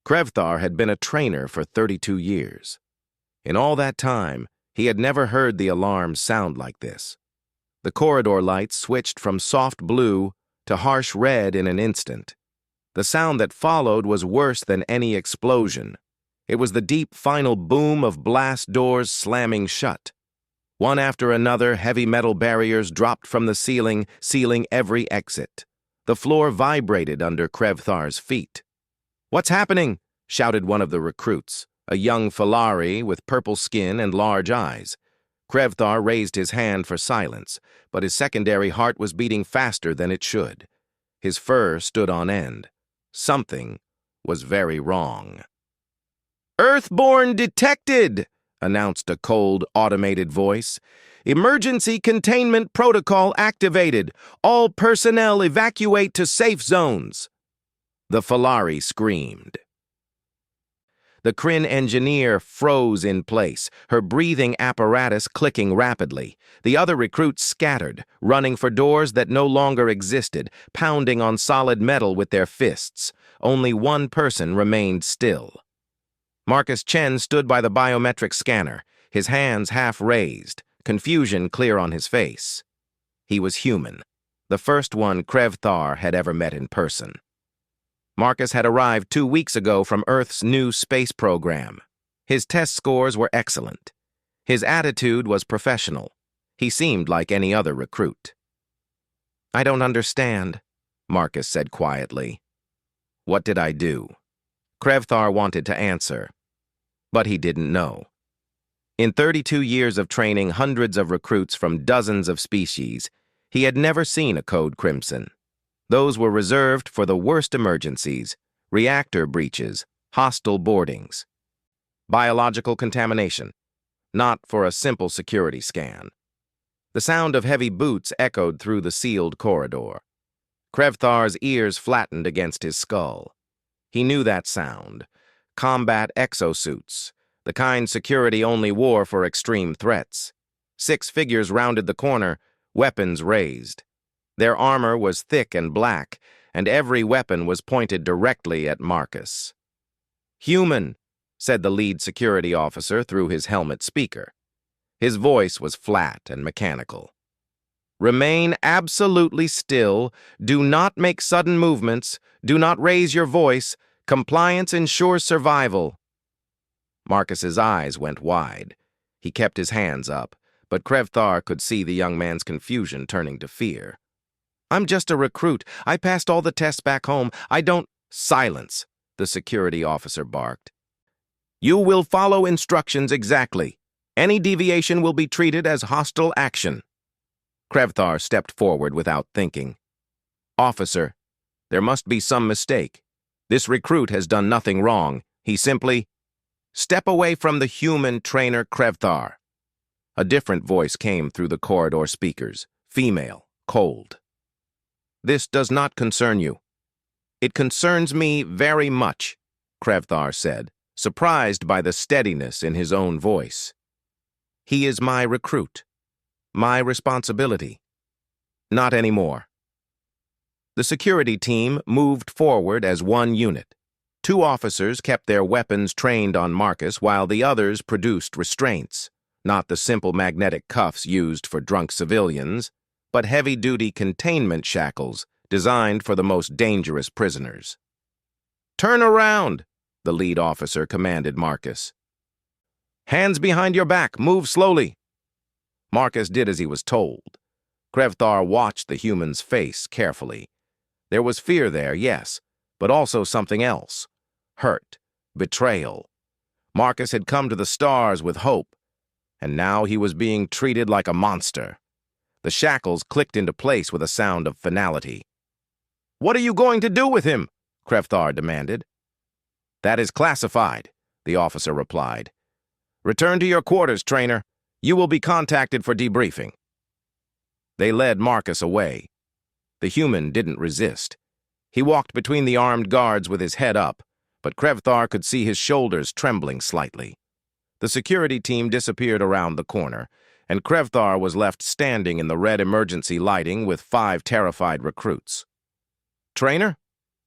Krevthar had been a trainer for 32 years. In all that time, he had never heard the alarms sound like this. The corridor lights switched from soft blue to harsh red in an instant. The sound that followed was worse than any explosion. It was the deep final boom of blast doors slamming shut. One after another, heavy metal barriers dropped from the ceiling, sealing every exit. The floor vibrated under Krevthar's feet. "What's happening?" shouted one of the recruits, a young Falari with purple skin and large eyes. Krevthar raised his hand for silence, but his secondary heart was beating faster than it should. His fur stood on end. Something was very wrong. "Earthborn detected!" announced a cold, automated voice. "Emergency containment protocol activated. All personnel evacuate to safe zones." The Falari screamed. The Kryn engineer froze in place, her breathing apparatus clicking rapidly. The other recruits scattered, running for doors that no longer existed, pounding on solid metal with their fists. Only one person remained still. Marcus Chen stood by the biometric scanner, his hands half raised, confusion clear on his face. He was human, the first one Krevthar had ever met in person. Marcus had arrived 2 weeks ago from Earth's new space program. His test scores were excellent. His attitude was professional. He seemed like any other recruit. "I don't understand," Marcus said quietly. "What did I do?" Krevthar wanted to answer, but he didn't know. In 32 years of training hundreds of recruits from dozens of species, he had never seen a Code Crimson. Those were reserved for the worst emergencies, reactor breaches, hostile boardings. Biological contamination, not for a simple security scan. The sound of heavy boots echoed through the sealed corridor. Krevthar's ears flattened against his skull. He knew that sound. Combat exosuits, the kind security only wore for extreme threats. 6 figures rounded the corner, weapons raised. Their armor was thick and black, and every weapon was pointed directly at Marcus. "Human," said the lead security officer through his helmet speaker. His voice was flat and mechanical. "Remain absolutely still. Do not make sudden movements. Do not raise your voice. Compliance ensures survival." Marcus's eyes went wide. He kept his hands up, but Krevthar could see the young man's confusion turning to fear. "I'm just a recruit. I passed all the tests back home. I don't—" "Silence," the security officer barked. "You will follow instructions exactly. Any deviation will be treated as hostile action." Krevthar stepped forward without thinking. "Officer, there must be some mistake. This recruit has done nothing wrong. He simply—" "Step away from the human trainer, Krevthar." A different voice came through the corridor speakers, female, cold. "This does not concern you." "It concerns me very much," Krevthar said, surprised by the steadiness in his own voice. "He is my recruit. My responsibility. Not anymore." The security team moved forward as one unit. 2 officers kept their weapons trained on Marcus while the others produced restraints, not the simple magnetic cuffs used for drunk civilians, but heavy-duty containment shackles designed for the most dangerous prisoners. "Turn around," the lead officer commanded Marcus. "Hands behind your back. Move slowly." Marcus did as he was told. Krevthar watched the human's face carefully. There was fear there, yes, but also something else. Hurt, betrayal. Marcus had come to the stars with hope, and now he was being treated like a monster. The shackles clicked into place with a sound of finality. "What are you going to do with him?" Krevthar demanded. "That is classified," the officer replied. "Return to your quarters, trainer. You will be contacted for debriefing." They led Marcus away. The human didn't resist. He walked between the armed guards with his head up, but Krevthar could see his shoulders trembling slightly. The security team disappeared around the corner, and Krevthar was left standing in the red emergency lighting with 5 terrified recruits. "Trainer?"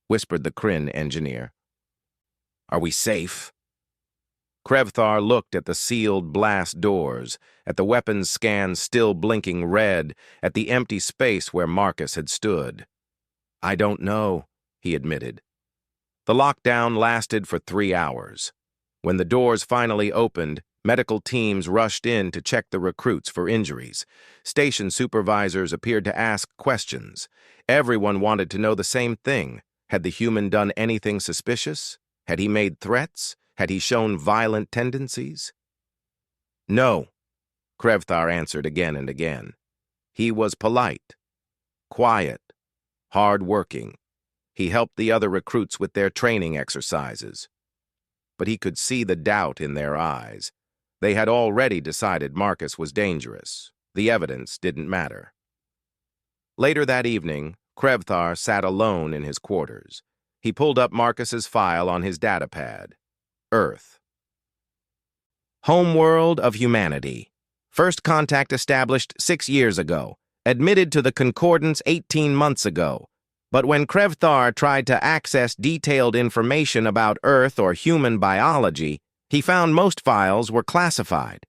whispered the Kryn engineer. Are we safe? Krevthar looked at the sealed blast doors, at the weapons scan still blinking red, at the empty space where Marcus had stood. I don't know, he admitted. The lockdown lasted for 3 hours. When the doors finally opened, medical teams rushed in to check the recruits for injuries. Station supervisors appeared to ask questions. Everyone wanted to know the same thing. Had the human done anything suspicious? Had he made threats? Had he shown violent tendencies? No, Krevthar answered again and again. He was polite, quiet, hard-working. He helped the other recruits with their training exercises. But he could see the doubt in their eyes. They had already decided Marcus was dangerous. The evidence didn't matter. Later that evening, Krevthar sat alone in his quarters. He pulled up Marcus's file on his datapad. Earth. Homeworld of humanity. First contact established 6 years ago. Admitted to the Concordance 18 months ago. But when Krevthar tried to access detailed information about Earth or human biology, he found most files were classified,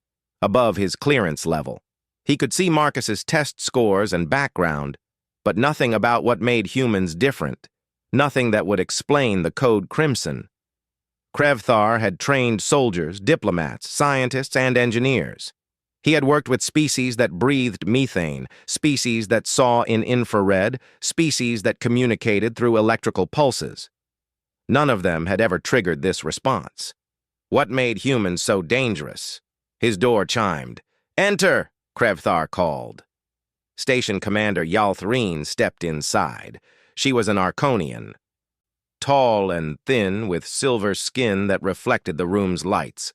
above his clearance level. He could see Marcus's test scores and background, but nothing about what made humans different, nothing that would explain the Code Crimson. Krevthar had trained soldiers, diplomats, scientists, and engineers. He had worked with species that breathed methane, species that saw in infrared, species that communicated through electrical pulses. None of them had ever triggered this response. What made humans so dangerous? His door chimed. "Enter!" Krevthar called. Station Commander Yalthreen stepped inside. She was an Arconian, tall and thin with silver skin that reflected the room's lights.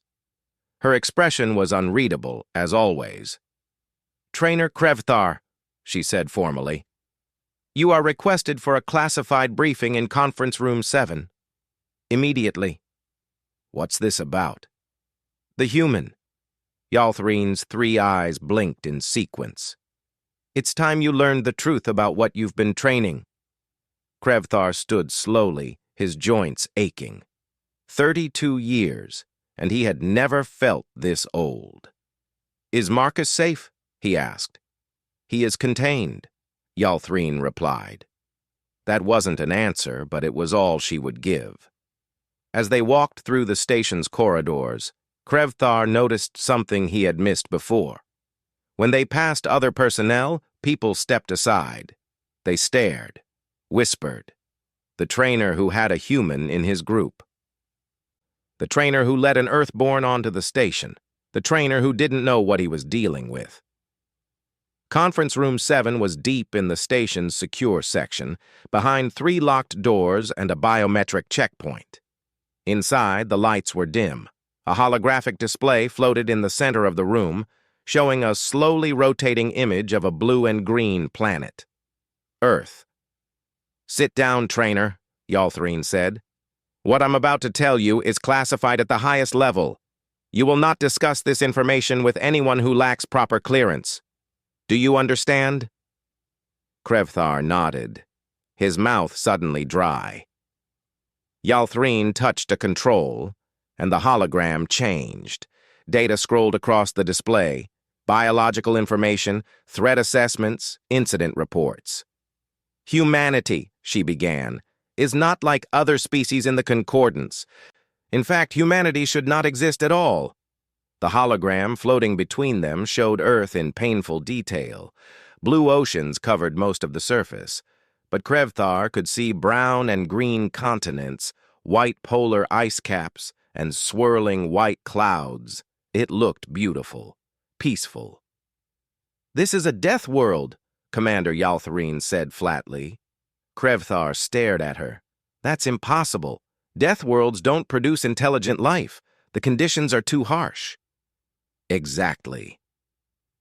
Her expression was unreadable, as always. "Trainer Krevthar," she said formally. "You are requested for a classified briefing in Conference Room 7. Immediately." "What's this about?" "The human." Yalthreen's 3 eyes blinked in sequence. "It's time you learned the truth about what you've been training." Krevthar stood slowly, his joints aching. 32 years, and he had never felt this old. "Is Marcus safe?" he asked. "He is contained," Yalthreen replied. That wasn't an answer, but it was all she would give. As they walked through the station's corridors, Krevthar noticed something he had missed before. When they passed other personnel, people stepped aside. They stared, whispered. The trainer who had a human in his group. The trainer who led an Earthborn onto the station. The trainer who didn't know what he was dealing with. Conference Room 7 was deep in the station's secure section, behind 3 locked doors and a biometric checkpoint. Inside, the lights were dim. A holographic display floated in the center of the room, showing a slowly rotating image of a blue and green planet. Earth. "Sit down, trainer," Yalthreen said. "What I'm about to tell you is classified at the highest level. You will not discuss this information with anyone who lacks proper clearance. Do you understand?" Krevthar nodded, his mouth suddenly dry. Yalthreen touched a control, and the hologram changed. Data scrolled across the display, biological information, threat assessments, incident reports. "Humanity," she began, "is not like other species in the Concordance. In fact, humanity should not exist at all." The hologram floating between them showed Earth in painful detail. Blue oceans covered most of the surface, but Krevthar could see brown and green continents, white polar ice caps, and swirling white clouds. It looked beautiful, peaceful. "This is a death world," Commander Yalthreen said flatly. Krevthar stared at her. "That's impossible. Death worlds don't produce intelligent life. The conditions are too harsh." "Exactly."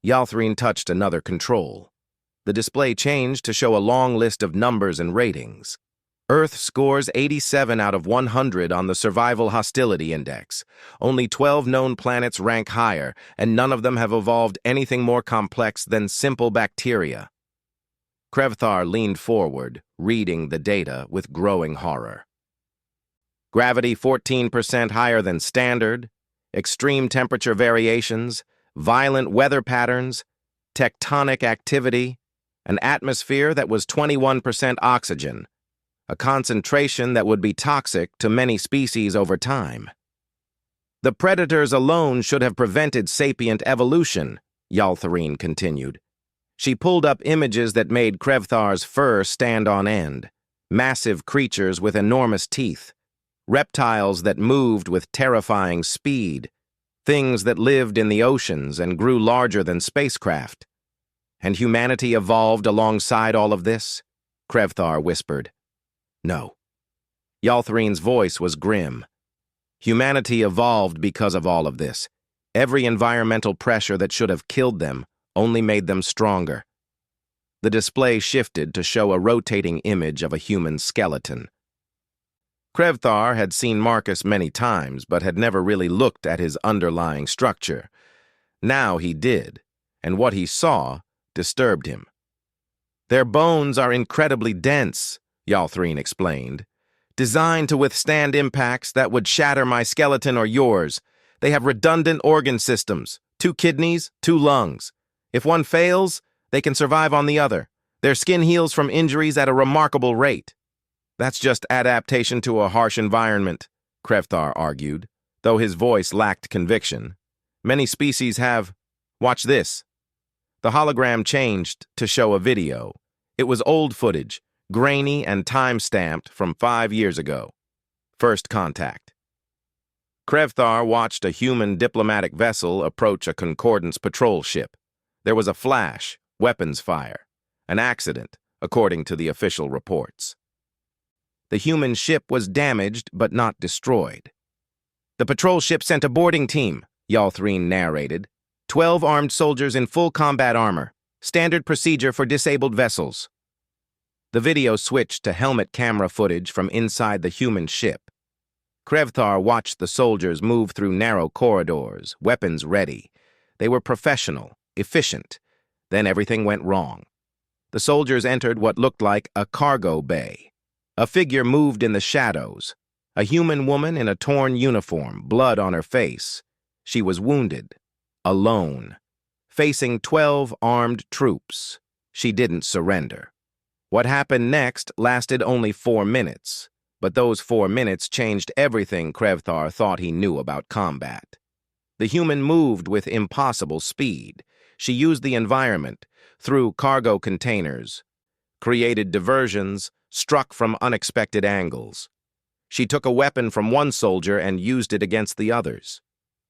Yalthreen touched another control. The display changed to show a long list of numbers and ratings. Earth scores 87 out of 100 on the Survival Hostility Index. Only 12 known planets rank higher, and none of them have evolved anything more complex than simple bacteria. Krevthar leaned forward, reading the data with growing horror. Gravity 14% higher than standard, extreme temperature variations, violent weather patterns, tectonic activity, an atmosphere that was 21% oxygen, a concentration that would be toxic to many species over time. The predators alone should have prevented sapient evolution, Yaltharine continued. She pulled up images that made Krevthar's fur stand on end, massive creatures with enormous teeth, reptiles that moved with terrifying speed, things that lived in the oceans and grew larger than spacecraft. And humanity evolved alongside all of this? Krevthar whispered. No. Yaltharine's voice was grim. Humanity evolved because of all of this. Every environmental pressure that should have killed them only made them stronger. The display shifted to show a rotating image of a human skeleton. Krevthar had seen Marcus many times, but had never really looked at his underlying structure. Now he did, and what he saw disturbed him. Their bones are incredibly dense, Yaltharine explained, designed to withstand impacts that would shatter my skeleton or yours. They have redundant organ systems, 2 kidneys, 2 lungs. If one fails, they can survive on the other. Their skin heals from injuries at a remarkable rate. That's just adaptation to a harsh environment, Krevthar argued, though his voice lacked conviction. Many species have... Watch this. The hologram changed to show a video. It was old footage, grainy and time-stamped from 5 years ago. First contact. Krevthar watched a human diplomatic vessel approach a Concordance patrol ship. There was a flash, weapons fire, an accident, according to the official reports. The human ship was damaged but not destroyed. The patrol ship sent a boarding team, Yaltharine narrated. 12 armed soldiers in full combat armor, standard procedure for disabled vessels. The video switched to helmet camera footage from inside the human ship. Krevthar watched the soldiers move through narrow corridors, weapons ready. They were professional, efficient. Then everything went wrong. The soldiers entered what looked like a cargo bay. A figure moved in the shadows. A human woman in a torn uniform, blood on her face. She was wounded. Alone. Facing 12 armed troops. She didn't surrender. What happened next lasted only 4 minutes, but those 4 minutes changed everything Krevthar thought he knew about combat. The human moved with impossible speed. She used the environment, threw cargo containers, created diversions, struck from unexpected angles. She took a weapon from one soldier and used it against the others.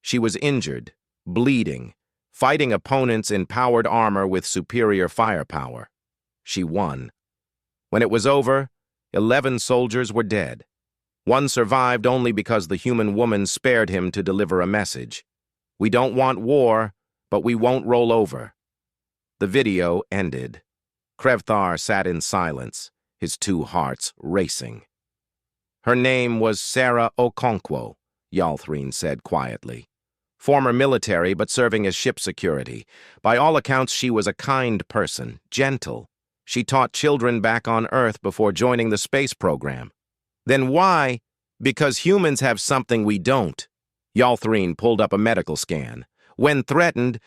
She was injured, bleeding, fighting opponents in powered armor with superior firepower. She won. When it was over, 11 soldiers were dead. One survived only because the human woman spared him to deliver a message. We don't want war, but we won't roll over. The video ended. Krevthar sat in silence, his 2 hearts racing. Her name was Sarah Okonkwo, Yaltharine said quietly. Former military, but serving as ship security. By all accounts, she was a kind person, gentle. She taught children back on Earth before joining the space program. Then why? Because humans have something we don't. Yaltharine pulled up a medical scan. When threatened,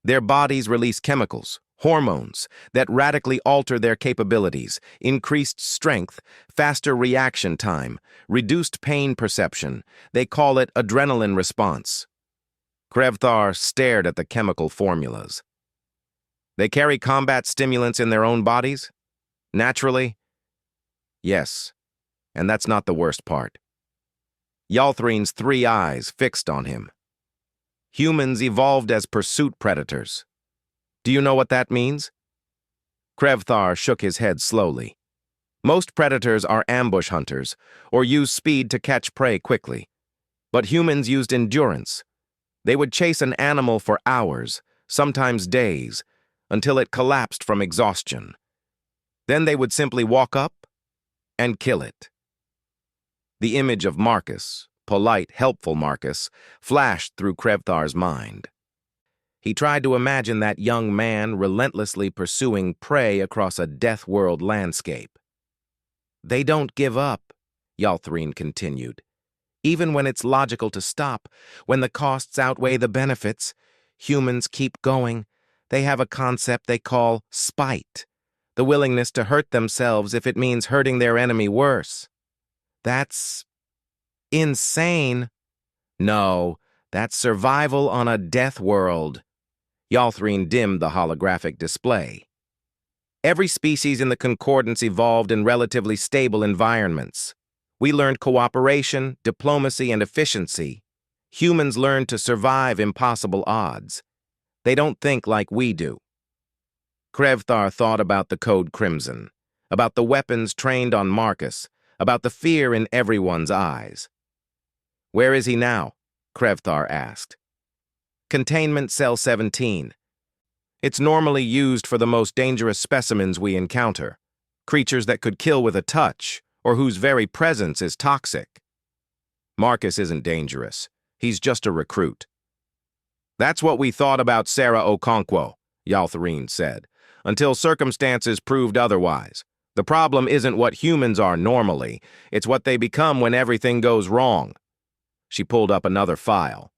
their bodies release chemicals, hormones, that radically alter their capabilities, increased strength, faster reaction time, reduced pain perception. They call it adrenaline response. Krevthar stared at the chemical formulas. They carry combat stimulants in their own bodies? Naturally? Yes, and that's not the worst part. Yaltharine's 3 eyes fixed on him. Humans evolved as pursuit predators. Do you know what that means? Krevthar shook his head slowly. Most predators are ambush hunters, or use speed to catch prey quickly. But humans used endurance. They would chase an animal for hours, sometimes days, until it collapsed from exhaustion. Then they would simply walk up and kill it. The image of Marcus, polite, helpful Marcus, flashed through Krevthar's mind. He tried to imagine that young man relentlessly pursuing prey across a death-world landscape. They don't give up, Yaltharine continued. Even when it's logical to stop, when the costs outweigh the benefits, humans keep going. They have a concept they call spite, the willingness to hurt themselves if it means hurting their enemy worse. That's insane. No, that's survival on a death world. Yalthreen dimmed the holographic display. Every species in the Concordance evolved in relatively stable environments. We learned cooperation, diplomacy, and efficiency. Humans learned to survive impossible odds. They don't think like we do. Krevthar thought about the Code Crimson, about the weapons trained on Marcus, about the fear in everyone's eyes. "Where is he now?" Krevthar asked. "Containment Cell 17. It's normally used for the most dangerous specimens we encounter, creatures that could kill with a touch, or whose very presence is toxic. Marcus isn't dangerous. He's just a recruit." "That's what we thought about Sarah Okonkwo," Yalthreen said, "until circumstances proved otherwise. The problem isn't what humans are normally, it's what they become when everything goes wrong." She pulled up another file.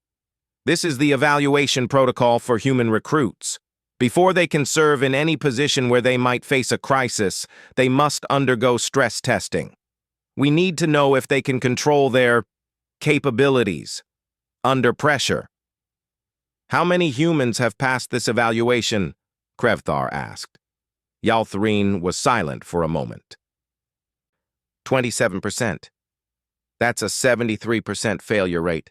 "This is the evaluation protocol for human recruits. Before they can serve in any position where they might face a crisis, they must undergo stress testing. We need to know if they can control their capabilities under pressure." "How many humans have passed this evaluation?" Krevthar asked. Yalthreen was silent for a moment. 27%. That's a 73% failure rate."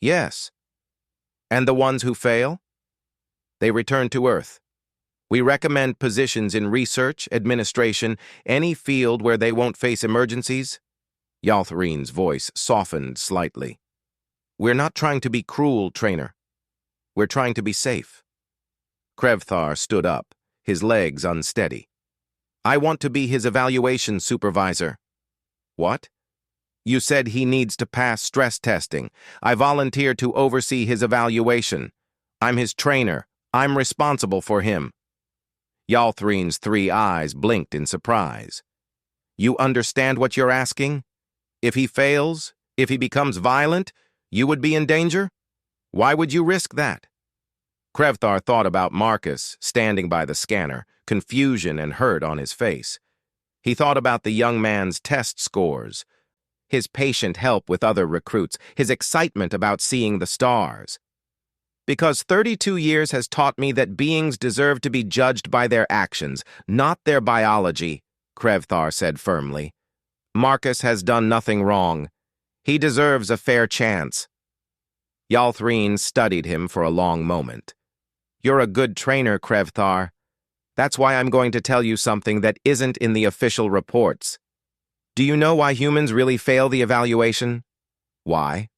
"Yes." "And the ones who fail?" "They return to Earth. We recommend positions in research, administration, any field where they won't face emergencies." Yalthreen's voice softened slightly. "We're not trying to be cruel, Trainer. We're trying to be safe." Krevthar stood up, his legs unsteady. "I want to be his evaluation supervisor." "What?" "You said he needs to pass stress testing. I volunteer to oversee his evaluation. I'm his trainer. I'm responsible for him." Yalthreen's 3 eyes blinked in surprise. "You understand what you're asking? If he fails, if he becomes violent, you would be in danger? Why would you risk that?" Krevthar thought about Marcus standing by the scanner, confusion and hurt on his face. He thought about the young man's test scores, his patient help with other recruits, his excitement about seeing the stars. "Because 32 years has taught me that beings deserve to be judged by their actions, not their biology," Krevthar said firmly. "Marcus has done nothing wrong. He deserves a fair chance." Yalthreen studied him for a long moment. "You're a good trainer, Krevthar. That's why I'm going to tell you something that isn't in the official reports. Do you know why humans really fail the evaluation? Why?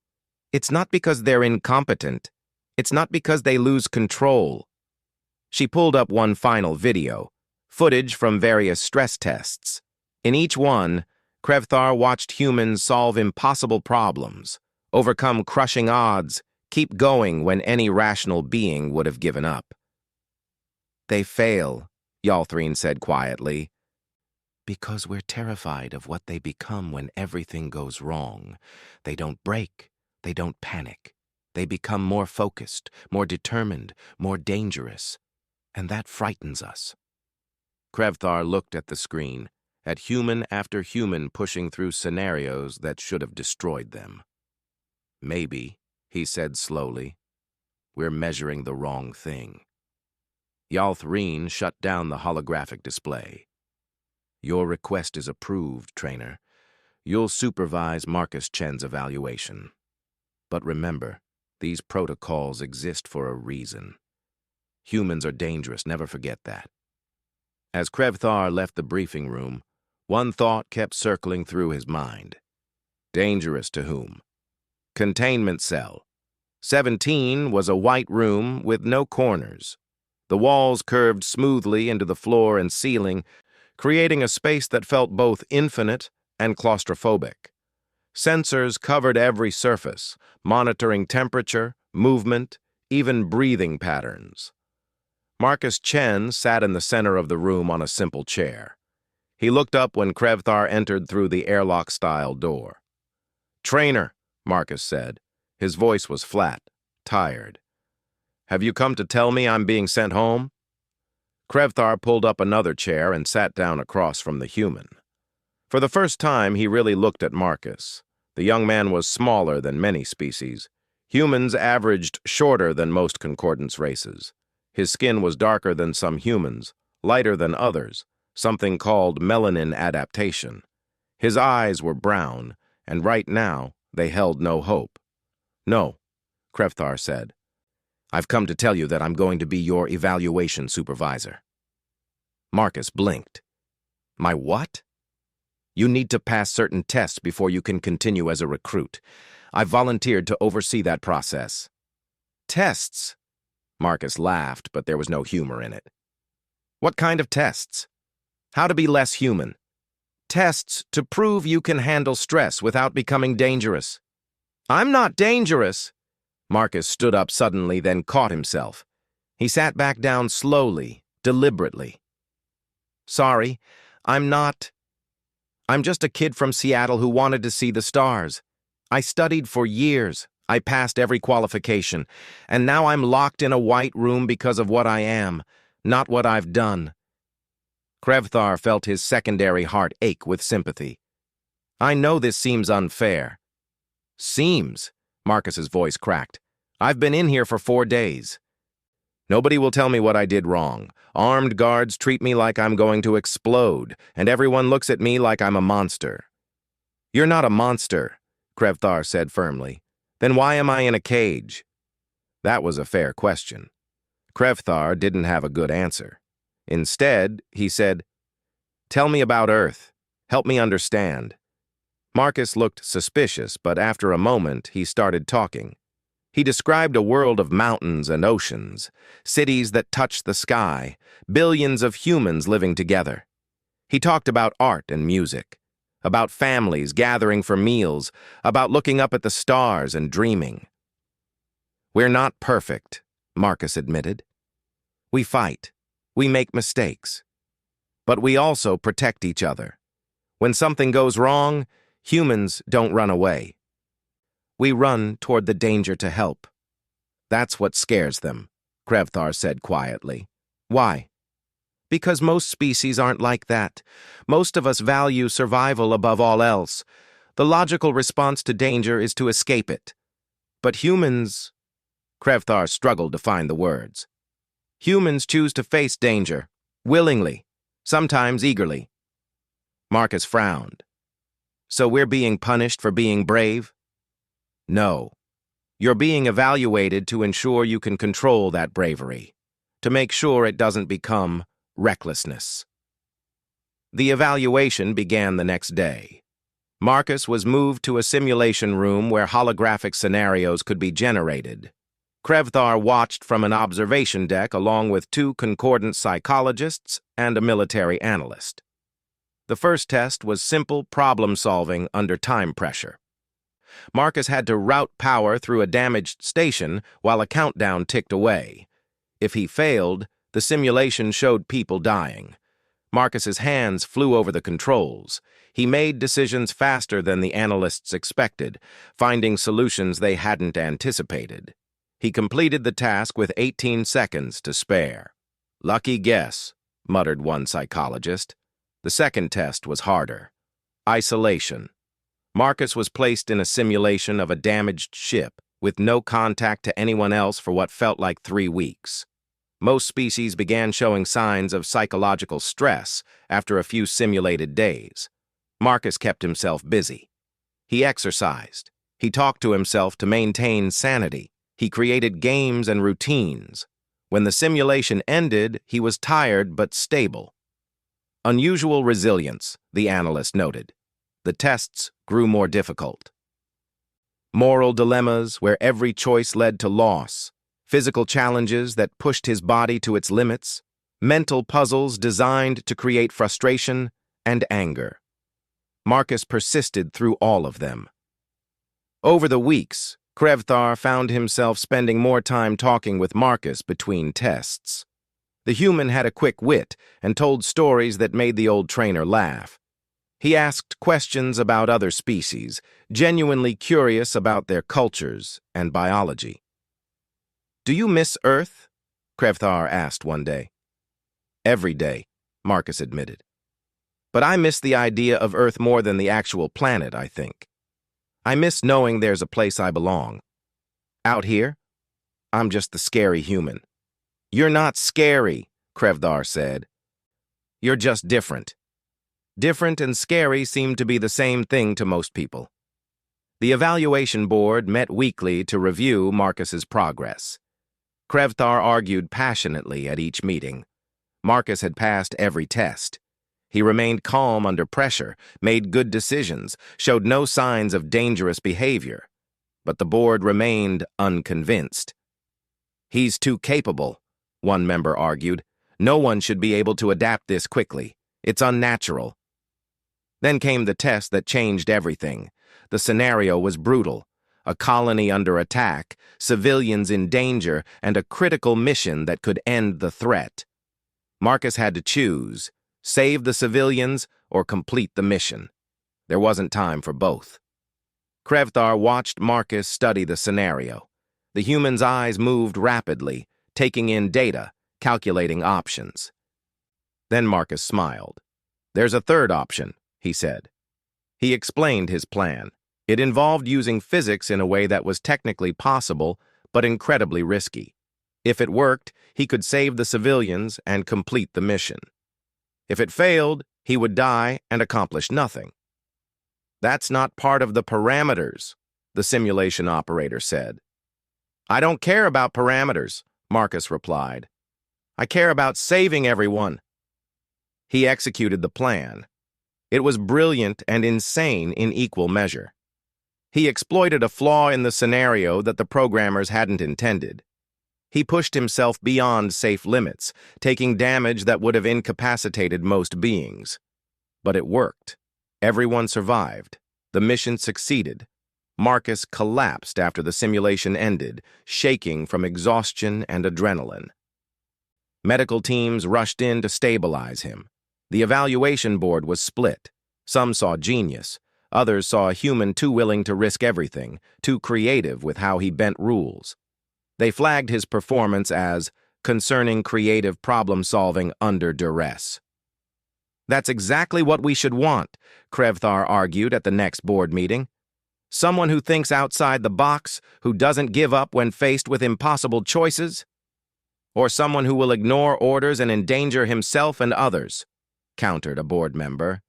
It's not because they're incompetent. It's not because they lose control." She pulled up one final video, footage from various stress tests. In each one, Krevthar watched humans solve impossible problems, overcome crushing odds, keep going when any rational being would have given up. "They fail," Yalthreen said quietly, "because we're terrified of what they become when everything goes wrong. They don't break. They don't panic. They become more focused, more determined, more dangerous. And that frightens us." Krevthar looked at the screen, at human after human pushing through scenarios that should have destroyed them. "Maybe," he said slowly, "we're measuring the wrong thing." Yalthreen shut down the holographic display. "Your request is approved, Trainer. You'll supervise Marcus Chen's evaluation. But remember, these protocols exist for a reason. Humans are dangerous, never forget that." As Krevthar left the briefing room, one thought kept circling through his mind. Dangerous to whom? Containment Cell. 17 was a white room with no corners. The walls curved smoothly into the floor and ceiling, creating a space that felt both infinite and claustrophobic. Sensors covered every surface, monitoring temperature, movement, even breathing patterns. Marcus Chen sat in the center of the room on a simple chair. He looked up when Krevthar entered through the airlock-style door. "Trainer," Marcus said. His voice was flat, tired. "Have you come to tell me I'm being sent home?" Krevthar pulled up another chair and sat down across from the human. For the first time, he really looked at Marcus. The young man was smaller than many species. Humans averaged shorter than most concordance races. His skin was darker than some humans, lighter than others, something called melanin adaptation. His eyes were brown, and right now they held no hope. "No," Krevthar said. "I've come to tell you that I'm going to be your evaluation supervisor." Marcus blinked. "My what?" "You need to pass certain tests before you can continue as a recruit. I volunteered to oversee that process." "Tests?" Marcus laughed, but there was no humor in it. "What kind of tests?" "How to be less human." "Tests to prove you can handle stress without becoming dangerous." "I'm not dangerous." Marcus stood up suddenly, then caught himself. He sat back down slowly, deliberately. "Sorry, I'm not. I'm just a kid from Seattle who wanted to see the stars. I studied for years. I passed every qualification, and now I'm locked in a white room because of what I am, not what I've done." Krevthar felt his secondary heart ache with sympathy. "I know this seems unfair." "Seems?" Marcus's voice cracked. "I've been in here for 4 days. Nobody will tell me what I did wrong. Armed guards treat me like I'm going to explode, and everyone looks at me like I'm a monster." "You're not a monster," Krevthar said firmly. "Then why am I in a cage?" That was a fair question. Krevthar didn't have a good answer. Instead, he said, "Tell me about Earth. Help me understand." Marcus looked suspicious, but after a moment, he started talking. He described a world of mountains and oceans, cities that touched the sky, billions of humans living together. He talked about art and music, about families gathering for meals, about looking up at the stars and dreaming. "We're not perfect," Marcus admitted. "We fight. We make mistakes. But we also protect each other. When something goes wrong, humans don't run away. We run toward the danger to help." "That's what scares them," Krevthar said quietly. "Why?" "Because most species aren't like that. Most of us value survival above all else. The logical response to danger is to escape it. But humans—" Krevthar struggled to find the words. "Humans choose to face danger, willingly, sometimes eagerly." Marcus frowned. "So we're being punished for being brave?" "No. You're being evaluated to ensure you can control that bravery, to make sure it doesn't become recklessness." The evaluation began the next day. Marcus was moved to a simulation room where holographic scenarios could be generated. Krevthar watched from an observation deck along with 2 concordant psychologists and a military analyst. The first test was simple problem-solving under time pressure. Marcus had to route power through a damaged station while a countdown ticked away. If he failed, the simulation showed people dying. Marcus's hands flew over the controls. He made decisions faster than the analysts expected, finding solutions they hadn't anticipated. He completed the task with 18 seconds to spare. "Lucky guess," muttered one psychologist. The second test was harder. Isolation. Marcus was placed in a simulation of a damaged ship with no contact to anyone else for what felt like 3 weeks. Most species began showing signs of psychological stress after a few simulated days. Marcus kept himself busy. He exercised. He talked to himself to maintain sanity. He created games and routines. When the simulation ended, he was tired but stable. Unusual resilience, the analyst noted. The tests grew more difficult. Moral dilemmas where every choice led to loss. Physical challenges that pushed his body to its limits. Mental puzzles designed to create frustration and anger. Marcus persisted through all of them. Over the weeks, Krevthar found himself spending more time talking with Marcus between tests. The human had a quick wit and told stories that made the old trainer laugh. He asked questions about other species, genuinely curious about their cultures and biology. "Do you miss Earth?" Krevthar asked one day. "Every day," Marcus admitted. "But I miss the idea of Earth more than the actual planet, I think. I miss knowing there's a place I belong. Out here, I'm just the scary human." "You're not scary," Krevthar said. "You're just different." Different and scary seem to be the same thing to most people. The evaluation board met weekly to review Marcus's progress. Krevthar argued passionately at each meeting. Marcus had passed every test. He remained calm under pressure, made good decisions, showed no signs of dangerous behavior. But the board remained unconvinced. "He's too capable," one member argued. "No one should be able to adapt this quickly. It's unnatural." Then came the test that changed everything. The scenario was brutal. A colony under attack, civilians in danger, and a critical mission that could end the threat. Marcus had to choose: save the civilians or complete the mission. There wasn't time for both. Krevthar watched Marcus study the scenario. The human's eyes moved rapidly, taking in data, calculating options. Then Marcus smiled. "There's a third option," he said. He explained his plan. It involved using physics in a way that was technically possible, but incredibly risky. If it worked, he could save the civilians and complete the mission. If it failed, he would die and accomplish nothing. "That's not part of the parameters," the simulation operator said. "I don't care about parameters," Marcus replied. "I care about saving everyone." He executed the plan. It was brilliant and insane in equal measure. He exploited a flaw in the scenario that the programmers hadn't intended. He pushed himself beyond safe limits, taking damage that would have incapacitated most beings. But it worked. Everyone survived. The mission succeeded. Marcus collapsed after the simulation ended, shaking from exhaustion and adrenaline. Medical teams rushed in to stabilize him. The evaluation board was split. Some saw genius. Others saw a human too willing to risk everything, too creative with how he bent rules. They flagged his performance as concerning creative problem-solving under duress. "That's exactly what we should want," Krevthar argued at the next board meeting. "Someone who thinks outside the box, who doesn't give up when faced with impossible choices? Or someone who will ignore orders and endanger himself and others," countered a board member.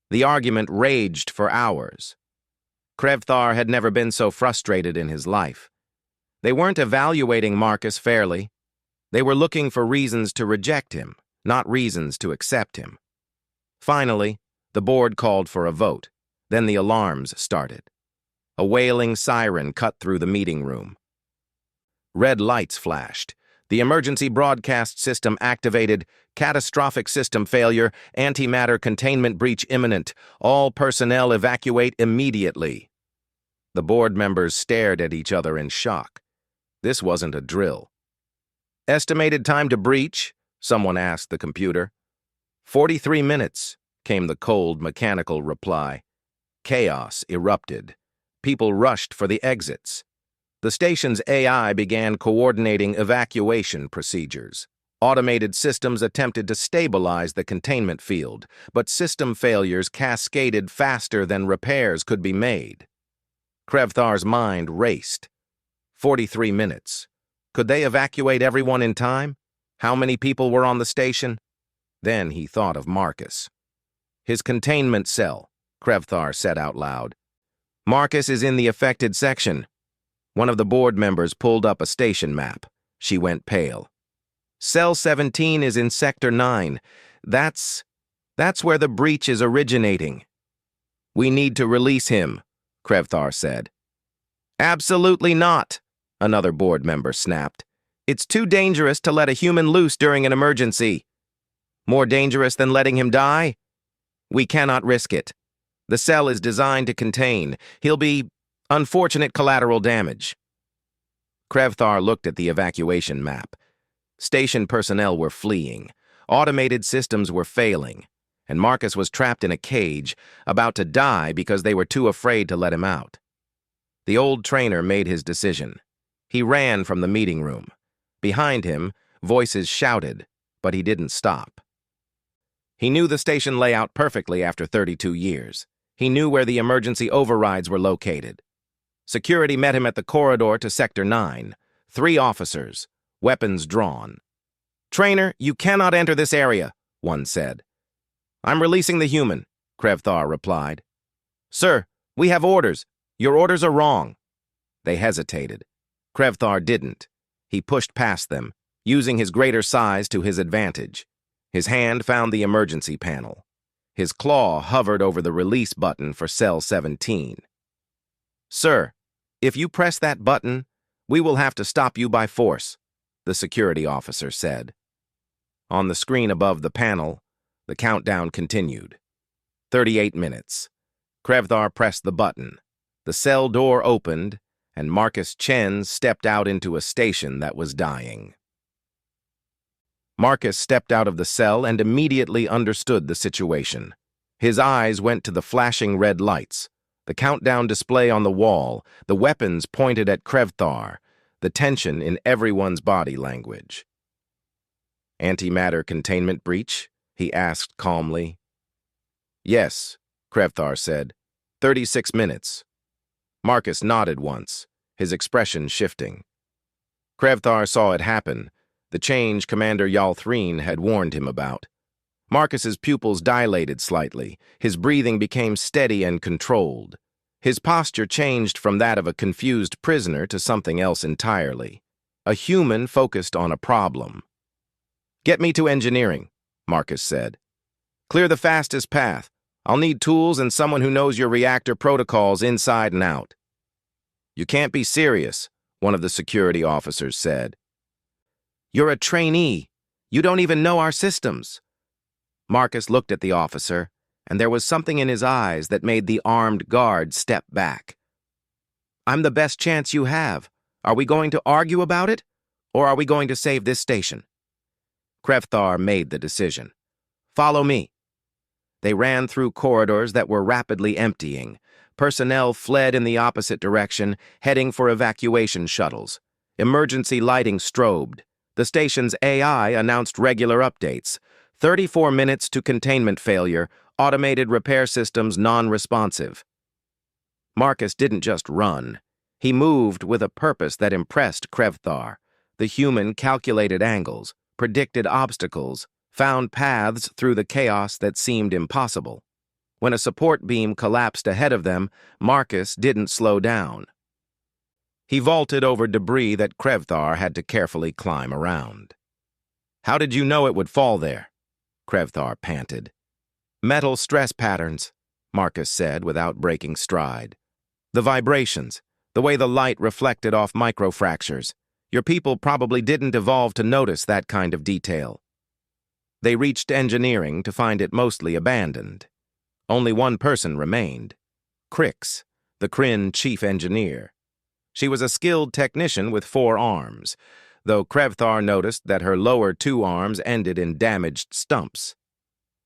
The argument raged for hours. Krevthar had never been so frustrated in his life. They weren't evaluating Marcus fairly. They were looking for reasons to reject him, not reasons to accept him. Finally, the board called for a vote. Then the alarms started. A wailing siren cut through the meeting room. Red lights flashed. The emergency broadcast system activated. "Catastrophic system failure. Antimatter containment breach imminent. All personnel evacuate immediately." The board members stared at each other in shock. This wasn't a drill. "Estimated time to breach?" someone asked the computer. 43 minutes, came the cold, mechanical reply. Chaos erupted. People rushed for the exits. The station's AI began coordinating evacuation procedures. Automated systems attempted to stabilize the containment field, but system failures cascaded faster than repairs could be made. Krevthar's mind raced. 43 minutes. Could they evacuate everyone in time? How many people were on the station? Then he thought of Marcus. "His containment cell," Krevthar said out loud. "Marcus is in the affected section." One of the board members pulled up a station map. She went pale. "Cell 17 is in Sector 9. That's where the breach is originating." "We need to release him," Krevthar said. "Absolutely not," another board member snapped. "It's too dangerous to let a human loose during an emergency." "More dangerous than letting him die?" "We cannot risk it. The cell is designed to contain. He'll be unfortunate collateral damage." Krevthar looked at the evacuation map. Station personnel were fleeing. Automated systems were failing. and Marcus was trapped in a cage, about to die because they were too afraid to let him out. The old trainer made his decision. He ran from the meeting room. Behind him, voices shouted, but he didn't stop. He knew the station layout perfectly after 32 years. He knew where the emergency overrides were located. Security met him at the corridor to Sector 9. 3 officers, weapons drawn. "Trainer, you cannot enter this area," one said. "I'm releasing the human," Krevthar replied. "Sir, we have orders. Your orders are wrong." They hesitated. Krevthar didn't. He pushed past them, using his greater size to his advantage. His hand found the emergency panel. His claw hovered over the release button for Cell 17. "Sir, if you press that button, we will have to stop you by force," the security officer said. On the screen above the panel, the countdown continued. 38 minutes. Krevthar pressed the button. The cell door opened, and Marcus Chen stepped out into a station that was dying. Marcus stepped out of the cell and immediately understood the situation. His eyes went to the flashing red lights, the countdown display on the wall, the weapons pointed at Krevthar, the tension in everyone's body language. "Antimatter containment breach?" he asked calmly. "Yes," Krevthar said. 36 minutes. Marcus nodded once, his expression shifting. Krevthar saw it happen, the change Commander Yalthreen had warned him about. Marcus's pupils dilated slightly, his breathing became steady and controlled. His posture changed from that of a confused prisoner to something else entirely. A human focused on a problem. "Get me to engineering," Marcus said. "Clear the fastest path. I'll need tools and someone who knows your reactor protocols inside and out." "You can't be serious," one of the security officers said. "You're a trainee. You don't even know our systems." Marcus looked at the officer, and there was something in his eyes that made the armed guard step back. "I'm the best chance you have. Are we going to argue about it, or are we going to save this station?" Krevthar made the decision. "Follow me." They ran through corridors that were rapidly emptying. Personnel fled in the opposite direction, heading for evacuation shuttles. Emergency lighting strobed. The station's AI announced regular updates. 34 minutes to containment failure, automated repair systems non-responsive. Marcus didn't just run. He moved with a purpose that impressed Krevthar. The human calculated angles, predicted obstacles, found paths through the chaos that seemed impossible. When a support beam collapsed ahead of them, Marcus didn't slow down. He vaulted over debris that Krevthar had to carefully climb around. "How did you know it would fall there?" Krevthar panted. "Metal stress patterns," Marcus said without breaking stride. "The vibrations, the way the light reflected off microfractures. Your people probably didn't evolve to notice that kind of detail." They reached engineering to find it mostly abandoned. Only one person remained. Crix, the Kryn chief engineer. She was a skilled technician with 4 arms, though Krevthar noticed that her lower 2 arms ended in damaged stumps.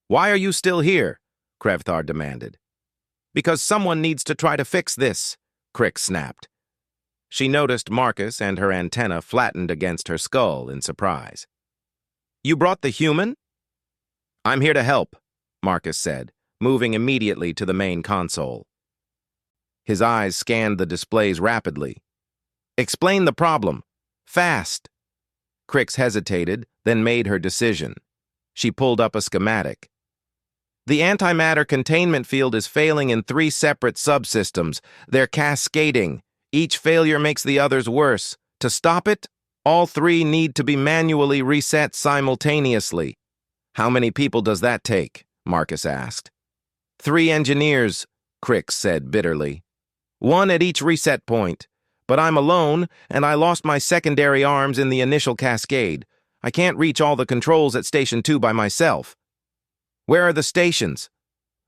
"Why are you still here?" Krevthar demanded. "Because someone needs to try to fix this," Crix snapped. She noticed Marcus and her antenna flattened against her skull in surprise. "You brought the human?" "I'm here to help," Marcus said, moving immediately to the main console. His eyes scanned the displays rapidly. "Explain the problem. Fast." Crix hesitated, then made her decision. She pulled up a schematic. "The antimatter containment field is failing in 3 separate subsystems. They're cascading. Each failure makes the others worse. To stop it, all 3 need to be manually reset simultaneously." "How many people does that take?" Marcus asked. 3 engineers, Crix said bitterly. 1 at each reset point. But I'm alone, and I lost my secondary arms in the initial cascade. I can't reach all the controls at Station 2 by myself." "Where are the stations?"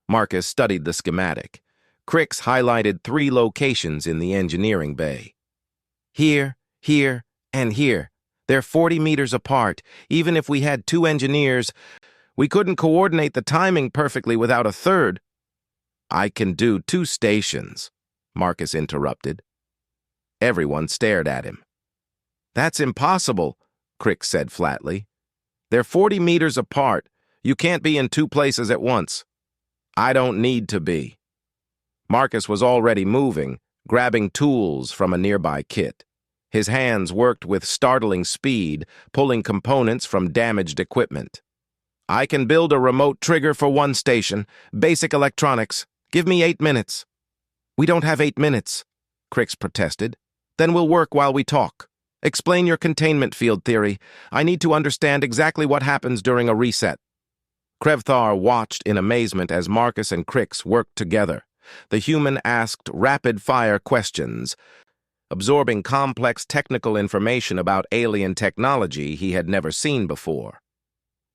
Marcus studied the schematic. Crix highlighted 3 locations in the engineering bay. "Here, and here. They're 40 meters apart. Even if we had 2 engineers, We couldn't coordinate the timing perfectly without a third. I can do 2 stations, Marcus interrupted. Everyone stared at him. That's impossible, Crick said flatly. They're 40 meters apart. You can't be in 2 places at once. I don't need to be. Marcus was already moving, grabbing tools from a nearby kit. His hands worked with startling speed, pulling components from damaged equipment. I can build a remote trigger for 1 station, basic electronics. Give me 8 minutes. We don't have 8 minutes, Crix protested. Then we'll work while we talk. Explain your containment field theory. I need to understand exactly what happens during a reset. Krevthar watched in amazement as Marcus and Crix worked together. The human asked rapid-fire questions, absorbing complex technical information about alien technology he had never seen before.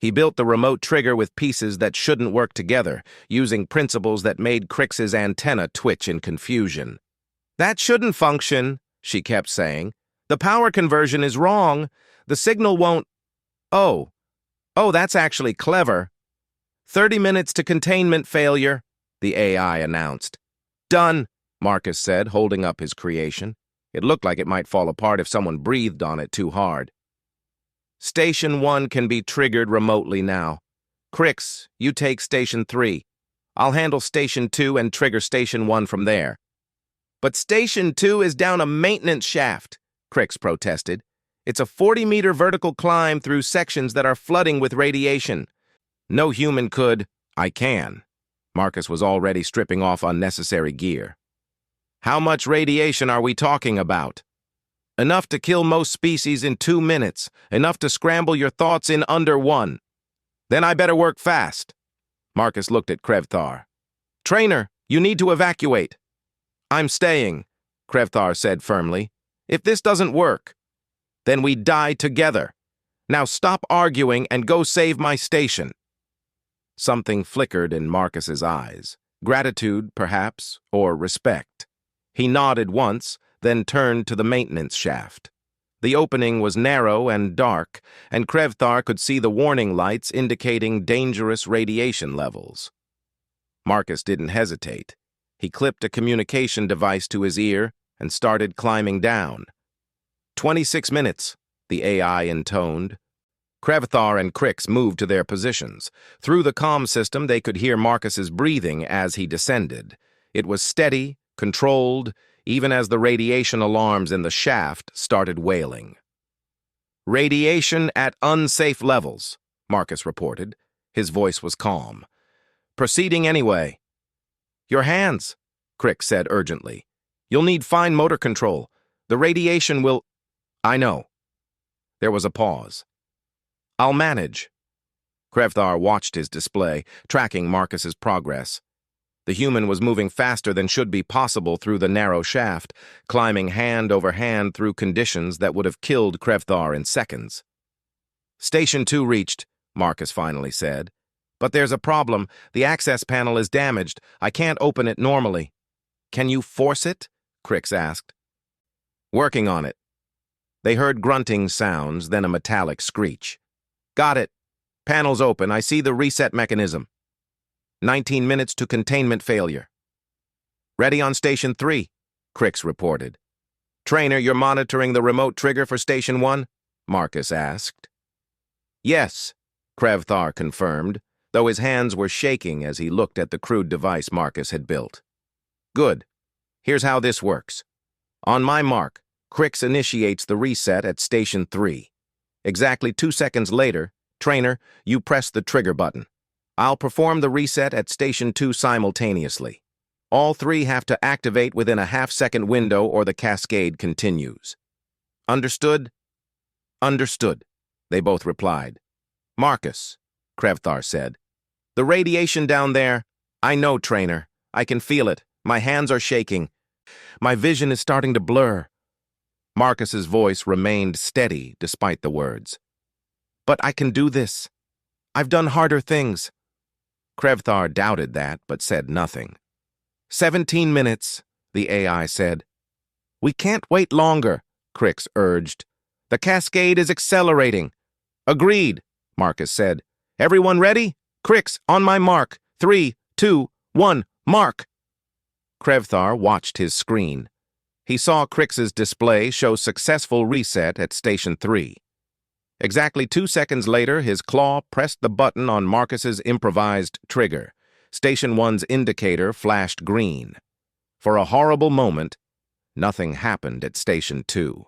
He built the remote trigger with pieces that shouldn't work together, using principles that made Crix's antenna twitch in confusion. That shouldn't function, she kept saying. The power conversion is wrong. The signal won't... Oh, that's actually clever. 30 minutes to containment failure, the AI announced. Done, Marcus said, holding up his creation. It looked like it might fall apart if someone breathed on it too hard. Station 1 can be triggered remotely now. Crix, you take Station 3. I'll handle Station 2 and trigger Station 1 from there. But Station 2 is down a maintenance shaft, Crix protested. It's a 40-meter vertical climb through sections that are flooding with radiation. No human could. I can. Marcus was already stripping off unnecessary gear. How much radiation are we talking about? Enough to kill most species in 2 minutes. Enough to scramble your thoughts in under 1. Then I better work fast. Marcus looked at Krevthar. Trainer, you need to evacuate. I'm staying, Krevthar said firmly. If this doesn't work, then we die together. Now stop arguing and go save my station. Something flickered in Marcus's eyes. Gratitude, perhaps, or respect. He nodded once, then turned to the maintenance shaft. The opening was narrow and dark, and Krevthar could see the warning lights indicating dangerous radiation levels. Marcus didn't hesitate. He clipped a communication device to his ear and started climbing down. 26 minutes, the AI intoned. Krevthar and Crix moved to their positions. Through the comm system, they could hear Marcus's breathing as he descended. It was steady, controlled, even as the radiation alarms in the shaft started wailing. Radiation at unsafe levels, Marcus reported. His voice was calm. Proceeding anyway. Your hands, Crix said urgently. You'll need fine motor control. The radiation will... I know. There was a pause. I'll manage. Krevthar watched his display, tracking Marcus's progress. The human was moving faster than should be possible through the narrow shaft, climbing hand over hand through conditions that would have killed Krevthar in seconds. Station 2 reached, Marcus finally said. But there's a problem. The access panel is damaged. I can't open it normally. Can you force it? Crix asked. Working on it. They heard grunting sounds, then a metallic screech. Got it. Panel's open. I see the reset mechanism. 19 minutes to containment failure. Ready on Station 3, Crix reported. Trainer, you're monitoring the remote trigger for Station 1? Marcus asked. Yes, Krevthar confirmed, though his hands were shaking as he looked at the crude device Marcus had built. Good. Here's how this works. On my mark, Crix initiates the reset at Station 3. Exactly 2 seconds later, Trainer, you press the trigger button. I'll perform the reset at Station 2 simultaneously. All 3 have to activate within a half-second window or the cascade continues. Understood? Understood, they both replied. Marcus, Krevthar said. The radiation down there, I know, Trainer. I can feel it. My hands are shaking. My vision is starting to blur. Marcus's voice remained steady despite the words. But I can do this. I've done harder things. Krevthar doubted that, but said nothing. 17 minutes, the AI said. We can't wait longer, Crix urged. The cascade is accelerating. Agreed, Marcus said. Everyone ready? Crix, on my mark. 3, 2, 1, mark! Krevthar watched his screen. He saw Crix's display show successful reset at Station 3. Exactly 2 seconds later, his claw pressed the button on Marcus's improvised trigger. Station 1's indicator flashed green. For a horrible moment, nothing happened at Station 2.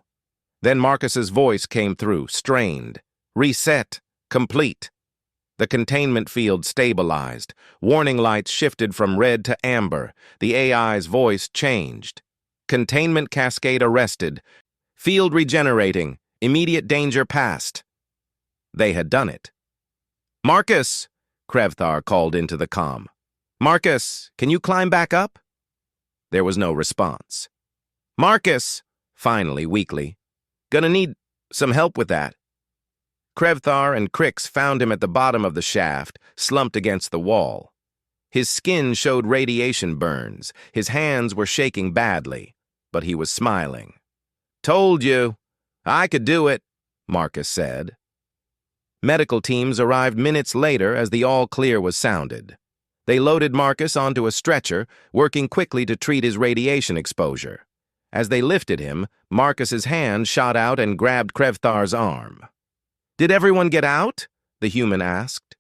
Then Marcus's voice came through, strained. Reset. Complete. The containment field stabilized. Warning lights shifted from red to amber. The AI's voice changed. Containment cascade arrested. Field regenerating. Immediate danger past. They had done it. Marcus! Krevthar called into the comm. Marcus, can you climb back up? There was no response. Marcus! Finally, weakly. Gonna need some help with that. Krevthar and Crix found him at the bottom of the shaft, slumped against the wall. His skin showed radiation burns. His hands were shaking badly, but he was smiling. Told you. I could do it, Marcus said. Medical teams arrived minutes later as the all-clear was sounded. They loaded Marcus onto a stretcher, working quickly to treat his radiation exposure. As they lifted him, Marcus's hand shot out and grabbed Krevthar's arm. Did everyone get out? The human asked.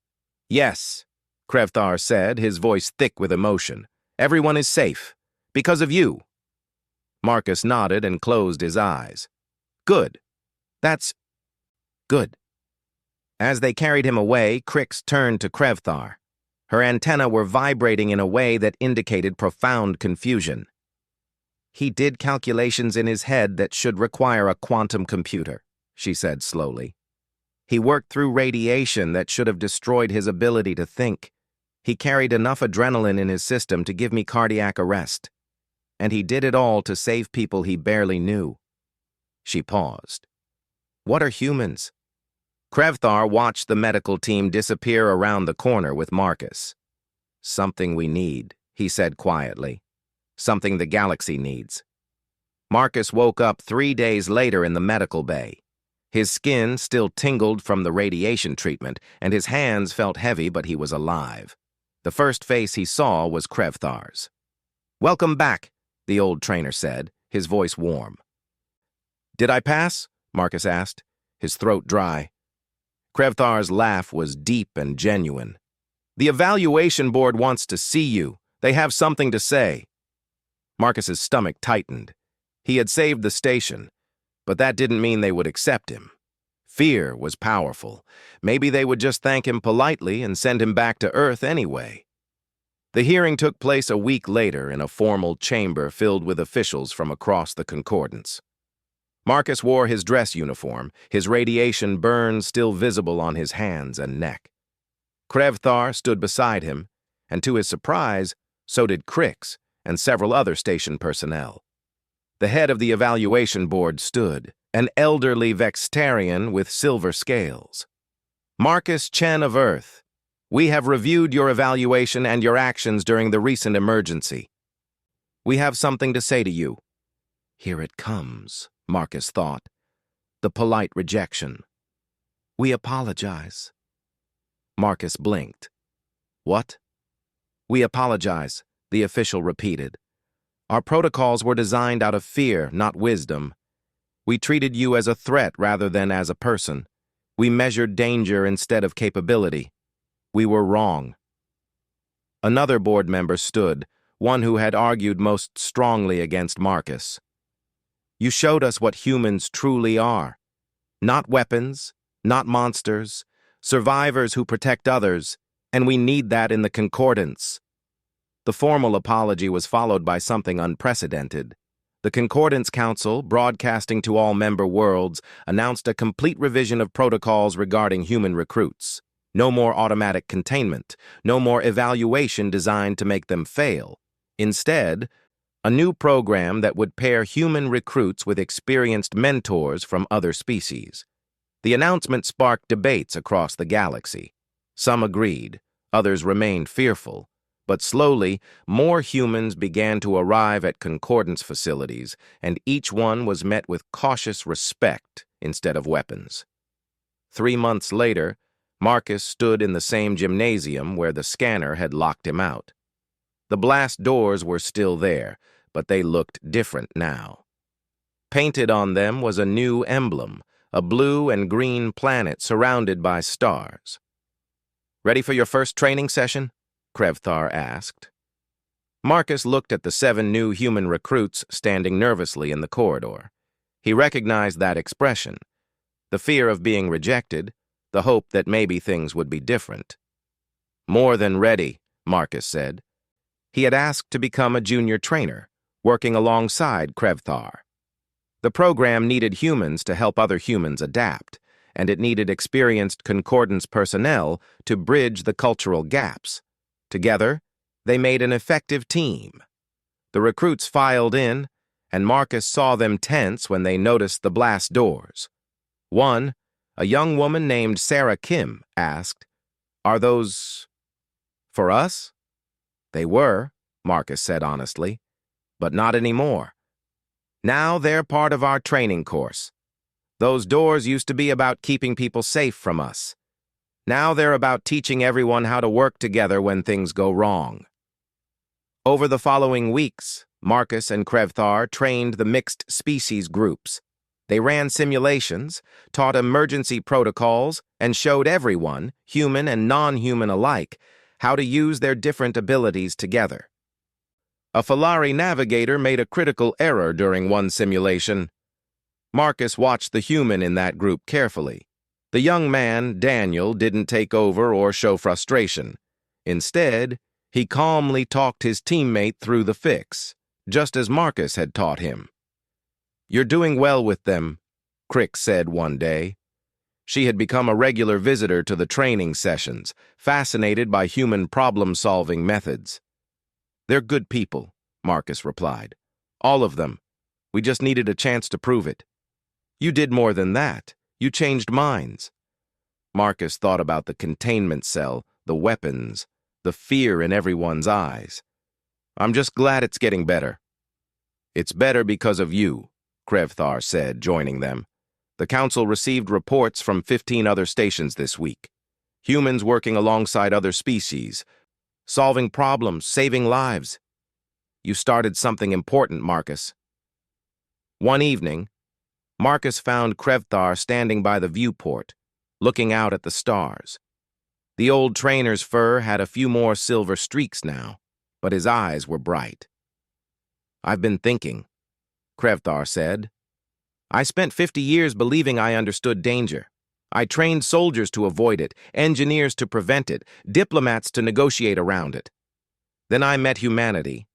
Yes, Krevthar said, his voice thick with emotion. Everyone is safe. Because of you. Marcus nodded and closed his eyes. Good. That's good. As they carried him away, Crix turned to Krevthar. Her antennae were vibrating in a way that indicated profound confusion. He did calculations in his head that should require a quantum computer, she said slowly. He worked through radiation that should have destroyed his ability to think. He carried enough adrenaline in his system to give me cardiac arrest. And he did it all to save people he barely knew. She paused. What are humans? Krevthar watched the medical team disappear around the corner with Marcus. Something we need, he said quietly. Something the galaxy needs. Marcus woke up 3 days later in the medical bay. His skin still tingled from the radiation treatment, and his hands felt heavy, but he was alive. The first face he saw was Krevthar's. Welcome back, the old trainer said, his voice warm. Did I pass? Marcus asked, his throat dry. Krevthar's laugh was deep and genuine. The evaluation board wants to see you. They have something to say. Marcus's stomach tightened. He had saved the station, but that didn't mean they would accept him. Fear was powerful. Maybe they would just thank him politely and send him back to Earth anyway. The hearing took place a week later in a formal chamber filled with officials from across the Concordance. Marcus wore his dress uniform, his radiation burns still visible on his hands and neck. Krevthar stood beside him, and to his surprise, so did Crix and several other station personnel. The head of the evaluation board stood, an elderly Vextarian with silver scales. Marcus Chen of Earth, we have reviewed your evaluation and your actions during the recent emergency. We have something to say to you. Here it comes, Marcus thought. The polite rejection. We apologize. Marcus blinked. What? We apologize, the official repeated. Our protocols were designed out of fear, not wisdom. We treated you as a threat rather than as a person. We measured danger instead of capability. We were wrong. Another board member stood, one who had argued most strongly against Marcus. You showed us what humans truly are. Not weapons, not monsters, survivors who protect others, and we need that in the Concordance. The formal apology was followed by something unprecedented. The Concordance Council, broadcasting to all member worlds, announced a complete revision of protocols regarding human recruits. No more automatic containment, no more evaluation designed to make them fail. Instead, a new program that would pair human recruits with experienced mentors from other species. The announcement sparked debates across the galaxy. Some agreed, others remained fearful. But slowly, more humans began to arrive at Concordance facilities, and each one was met with cautious respect instead of weapons. 3 months later, Marcus stood in the same gymnasium where the scanner had locked him out. The blast doors were still there, but they looked different now. Painted on them was a new emblem, a blue and green planet surrounded by stars. "Ready for your first training session?" Krevthar asked. Marcus looked at the 7 new human recruits standing nervously in the corridor. He recognized that expression, the fear of being rejected, the hope that maybe things would be different. "More than ready," Marcus said. He had asked to become a junior trainer, working alongside Krevthar. The program needed humans to help other humans adapt, and it needed experienced Concordance personnel to bridge the cultural gaps. Together, they made an effective team. The recruits filed in, and Marcus saw them tense when they noticed the blast doors. One, a young woman named Sarah Kim, asked, "Are those for us?" "They were," Marcus said honestly, "but not anymore. Now they're part of our training course. Those doors used to be about keeping people safe from us. Now they're about teaching everyone how to work together when things go wrong." Over the following weeks, Marcus and Krevthar trained the mixed species groups. They ran simulations, taught emergency protocols, and showed everyone, human and non-human alike, how to use their different abilities together. A Falari navigator made a critical error during one simulation. Marcus watched the human in that group carefully. The young man, Daniel, didn't take over or show frustration. Instead, he calmly talked his teammate through the fix, just as Marcus had taught him. "You're doing well with them," Crick said one day. She had become a regular visitor to the training sessions, fascinated by human problem-solving methods. "They're good people," Marcus replied. "All of them. We just needed a chance to prove it." "You did more than that. You changed minds." Marcus thought about the containment cell, the weapons, the fear in everyone's eyes. "I'm just glad it's getting better." "It's better because of you," Krevthar said, joining them. "The Council received reports from 15 other stations this week. Humans working alongside other species, solving problems, saving lives. You started something important, Marcus." One evening, Marcus found Krevthar standing by the viewport, looking out at the stars. The old trainer's fur had a few more silver streaks now, but his eyes were bright. "I've been thinking," Krevthar said. "I spent 50 years believing I understood danger. I trained soldiers to avoid it, engineers to prevent it, diplomats to negotiate around it. Then I met humanity,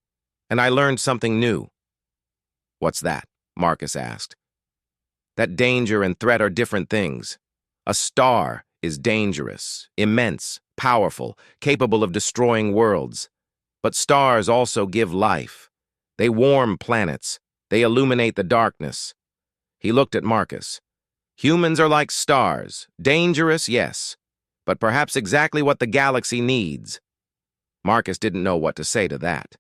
and I learned something new." "What's that?" Marcus asked. "That danger and threat are different things. A star is dangerous, immense, powerful, capable of destroying worlds. But stars also give life. They warm planets. They illuminate the darkness." He looked at Marcus. "Humans are like stars. Dangerous, yes, but perhaps exactly what the galaxy needs." Marcus didn't know what to say to that.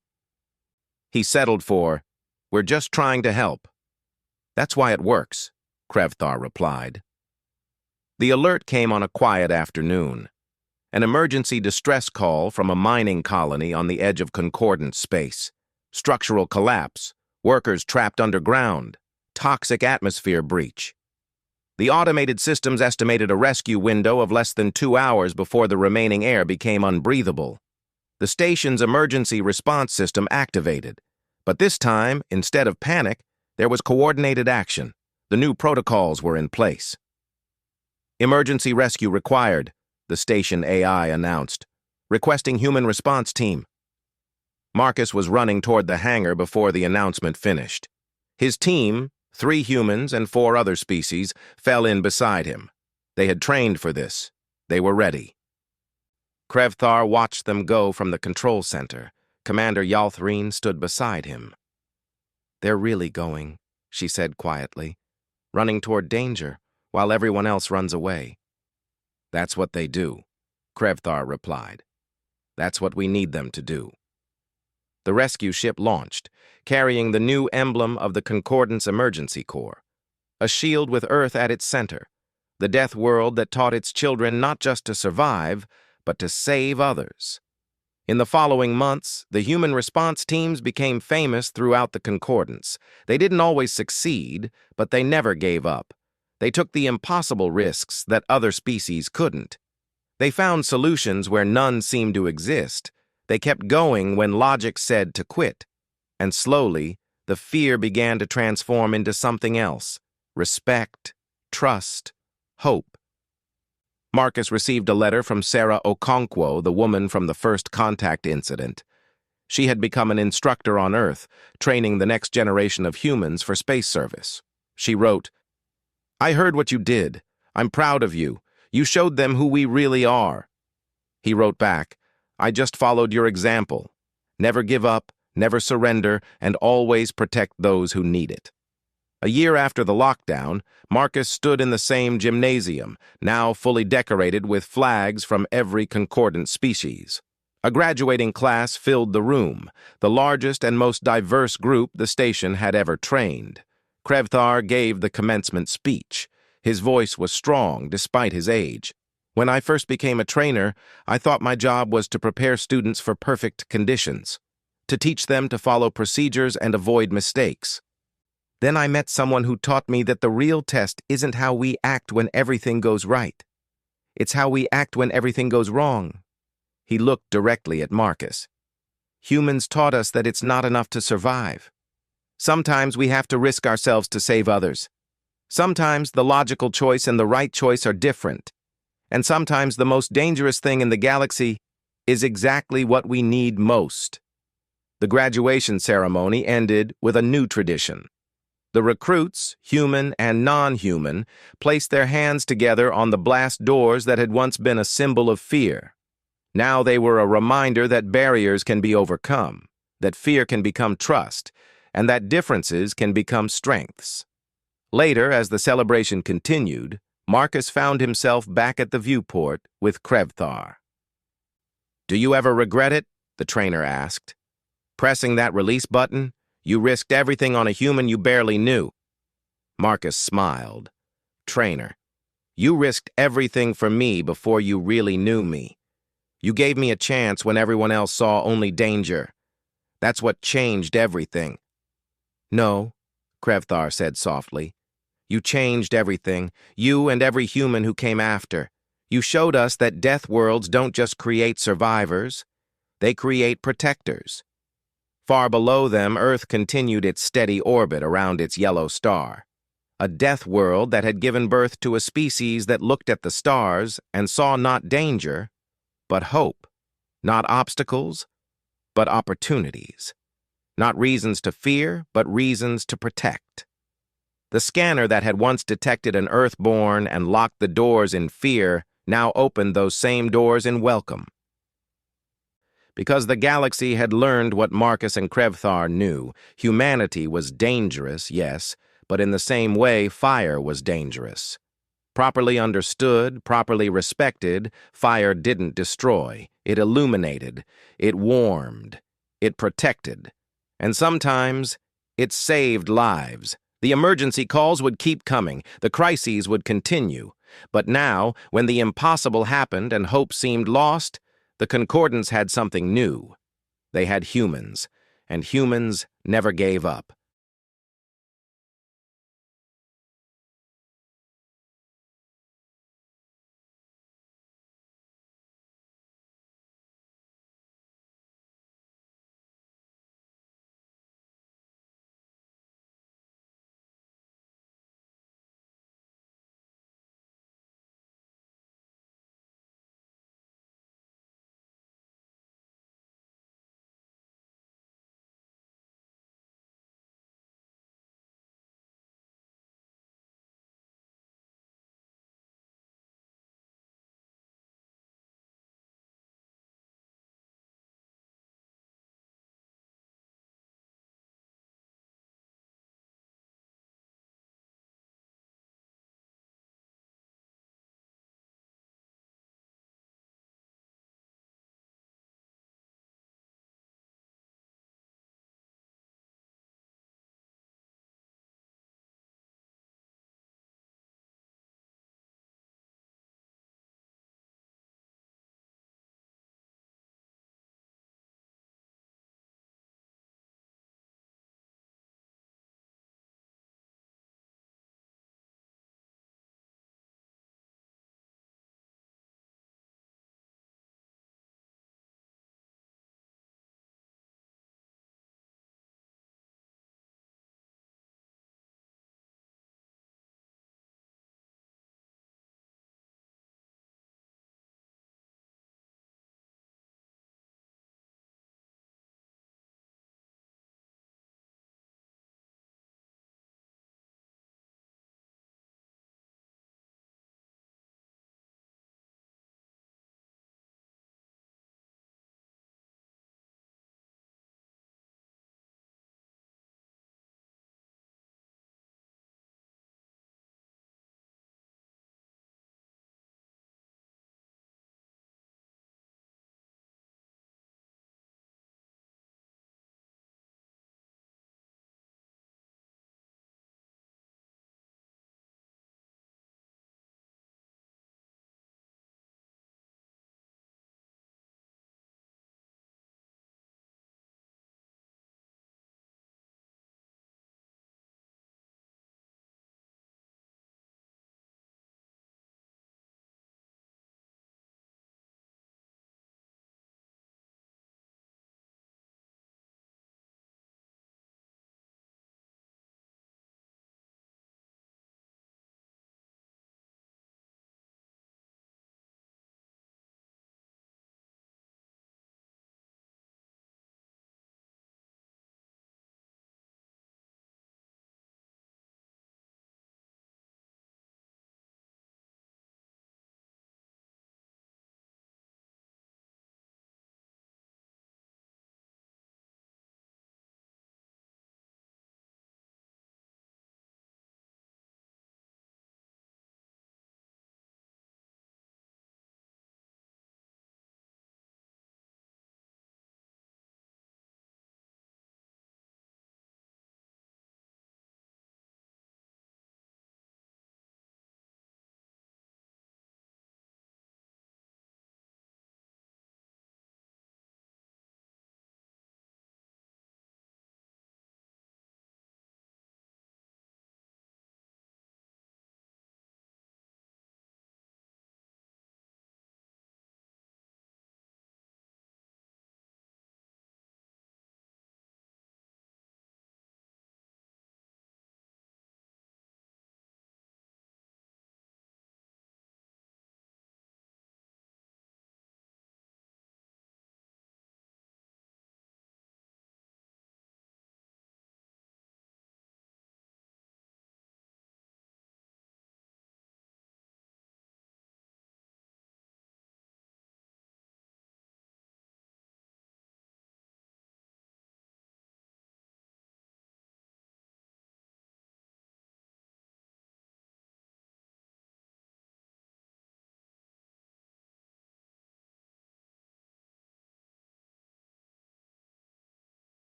He settled for, "We're just trying to help." "That's why it works," Krevthar replied. The alert came on a quiet afternoon. An emergency distress call from a mining colony on the edge of concordant space. Structural collapse, workers trapped underground, toxic atmosphere breach. The automated systems estimated a rescue window of less than 2 hours before the remaining air became unbreathable. The station's emergency response system activated, but this time, instead of panic, there was coordinated action. The new protocols were in place. "Emergency rescue required," the station AI announced, "requesting human response team." Marcus was running toward the hangar before the announcement finished. His team, 3 humans and 4 other species, fell in beside him. They had trained for this. They were ready. Krevthar watched them go from the control center. Commander Yalthreen stood beside him. "They're really going," she said quietly, "running toward danger, while everyone else runs away." "That's what they do," Krevthar replied. "That's what we need them to do." The rescue ship launched, carrying the new emblem of the Concordance Emergency Corps, a shield with Earth at its center. the death world that taught its children not just to survive, but to save others. In the following months, the human response teams became famous throughout the Concordance. They didn't always succeed, but they never gave up. They took the impossible risks that other species couldn't. They found solutions where none seemed to exist. They kept going when logic said to quit. And slowly, the fear began to transform into something else: respect, trust, hope. Marcus received a letter from Sarah Okonkwo, the woman from the first contact incident. She had become an instructor on Earth, training the next generation of humans for space service. She wrote, "I heard what you did. I'm proud of you. You showed them who we really are." He wrote back, "I just followed your example. Never give up, never surrender, and always protect those who need it." A year after the lockdown, Marcus stood in the same gymnasium, now fully decorated with flags from every concordant species. A graduating class filled the room, the largest and most diverse group the station had ever trained. Krevthar gave the commencement speech. His voice was strong despite his age. "When I first became a trainer, I thought my job was to prepare students for perfect conditions, to teach them to follow procedures and avoid mistakes. Then I met someone who taught me that the real test isn't how we act when everything goes right. It's how we act when everything goes wrong." He looked directly at Marcus. "Humans taught us that it's not enough to survive. Sometimes we have to risk ourselves to save others. Sometimes the logical choice and the right choice are different. And sometimes the most dangerous thing in the galaxy is exactly what we need most." The graduation ceremony ended with a new tradition. The recruits, human and non-human, placed their hands together on the blast doors that had once been a symbol of fear. Now they were a reminder that barriers can be overcome, that fear can become trust, and that differences can become strengths. Later, as the celebration continued, Marcus found himself back at the viewport with Krevthar. "Do you ever regret it?" the trainer asked. "Pressing that release button? You risked everything on a human you barely knew." Marcus smiled. "Trainer, you risked everything for me before you really knew me. You gave me a chance when everyone else saw only danger. That's what changed everything." "No," Krevthar said softly. "You changed everything, you and every human who came after. You showed us that death worlds don't just create survivors, they create protectors." Far below them, Earth continued its steady orbit around its yellow star. A death world that had given birth to a species that looked at the stars and saw not danger, but hope. Not obstacles, but opportunities. Not reasons to fear, but reasons to protect. The scanner that had once detected an Earthborn and locked the doors in fear now opened those same doors in welcome. Because the galaxy had learned what Marcus and Krevthar knew, humanity was dangerous, yes, but in the same way fire was dangerous. Properly understood, properly respected, fire didn't destroy. It illuminated, it warmed, it protected. And sometimes, it saved lives. The emergency calls would keep coming, the crises would continue. But now, when the impossible happened and hope seemed lost, the Concordants had something new. They had humans, and humans never gave up.